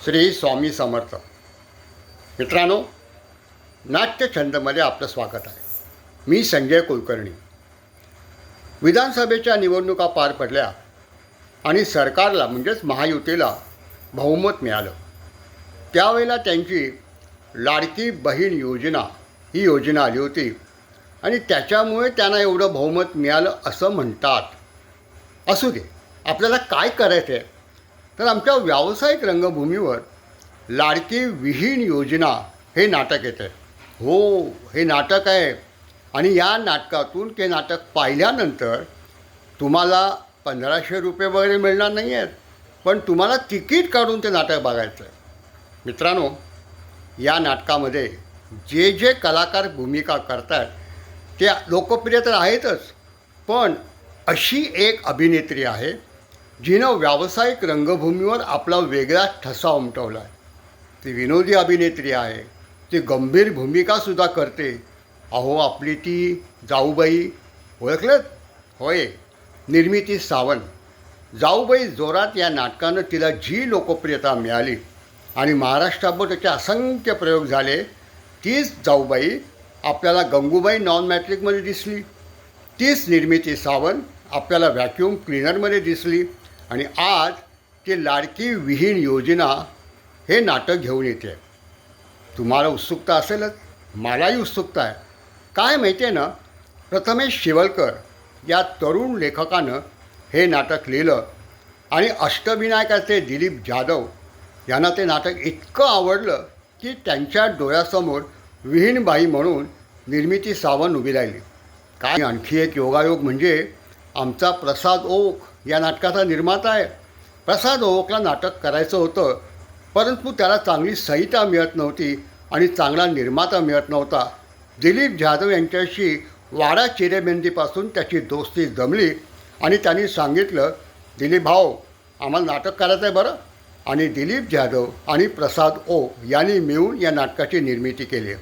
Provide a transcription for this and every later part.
श्री स्वामी समर्थ. मित्रांनो, नाट्यछंदमध्ये आपलं स्वागत आहे. मी संजय कुलकर्णी. विधानसभेच्या निवडणुका पार पडल्या आणि सरकारला म्हणजेच महायुतीला बहुमत मिळालं. त्यावेळेला त्यांची लाडकी बहीण योजना ही योजना आली होती आणि त्याच्यामुळे त्यांना एवढं बहुमत मिळालं असं म्हणतात. असू दे, आपल्याला काय करायचं आहे तर आमच्या व्यावसायिक रंगभूमीवर लाडकी विहीण योजना हे नाटक येतं आहे. हो, हे नाटक आहे आणि या नाटकातून ते नाटक पाहिल्यानंतर तुम्हाला 1500 रुपये वगैरे मिळणार नाही आहेत, पण तुम्हाला तिकीट काढून ते नाटक बघायचं आहे. मित्रांनो, या नाटकामध्ये जे जे कलाकार भूमिका करतात ते लोकप्रिय तर आहेतच, पण अशी एक अभिनेत्री आहे जिनं व्यावसायिक रंगभूमीवर आपला वेगळा ठसा उमटवला आहे. ती विनोदी अभिनेत्री आहे, ती गंभीर भूमिकासुद्धा करते. अहो, आपली ती जाऊबाई ओळखलंत? होय, निर्मिती सावंत. जाऊबाई जोरात या नाटकानं तिला जी लोकप्रियता मिळाली आणि महाराष्ट्राभर त्याचे असंख्य प्रयोग झाले, तीच जाऊबाई आपल्याला गंगूबाई नॉन मॅट्रिकमध्ये दिसली. तीच निर्मिती सावंत आपल्याला व्हॅक्यूम क्लीनरमध्ये दिसली आणि आज ती लाडकी विहीण योजना हे नाटक घेऊन येते. तुम्हाला उत्सुकता असेलच, मलाही उत्सुकता आहे. काय माहिती आहे ना, प्रथमेश शिवलकर या तरुण लेखकानं हे नाटक लिहिलं आणि अष्टविनायकाचे दिलीप जाधव यांना ते नाटक इतकं आवडलं की त्यांच्या डोळ्यासमोर विहीणबाई म्हणून निर्मिती सावंत उभी राहिली. काय आणखी एक योगायोग म्हणजे आमचा प्रसाद ओक या नाटकाचा निर्माता आहे. प्रसाद ओकला नाटक करायचं होतं, परंतु त्याला चांगली संहिता मिळत नव्हती आणि चांगला निर्माता मिळत नव्हता. दिलीप जाधव यांच्याशी वाडा चिरेबंदीपासून त्याची दोस्ती जमली आणि त्यांनी सांगितलं, दिलीप भाऊ, आम्हाला नाटक करायचं आहे बरं. आणि दिलीप जाधव आणि प्रसाद ओक यांनी मिळून या नाटकाची निर्मिती केली.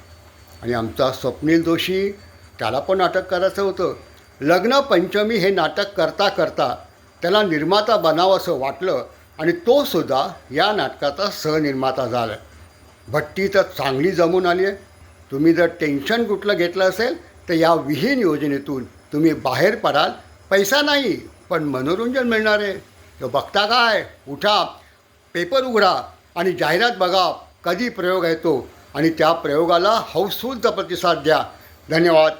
आणि आमचा स्वप्नील जोशी, त्याला पण नाटक करायचं होतं. लग्न पंचमी हे नाटक करता करता त्याला निर्माता बनावं असं वाटलं आणि तो सुद्धा या नाटकाचा सहनिर्माता झाला. भट्टी तर चांगली जमून आली आहे. तुम्ही जर टेन्शन कुठलं घेतलं असेल तर या विहीण योजनेतून तुम्ही बाहेर पडाल. पैसा नाही, पण मनोरंजन मिळणार आहे. तो बघता काय, उठा, पेपर उघडा आणि जाहिरात बघा कधी प्रयोग आहे तो, आणि त्या प्रयोगाला हाऊसफुलचा प्रतिसाद द्या. धन्यवाद.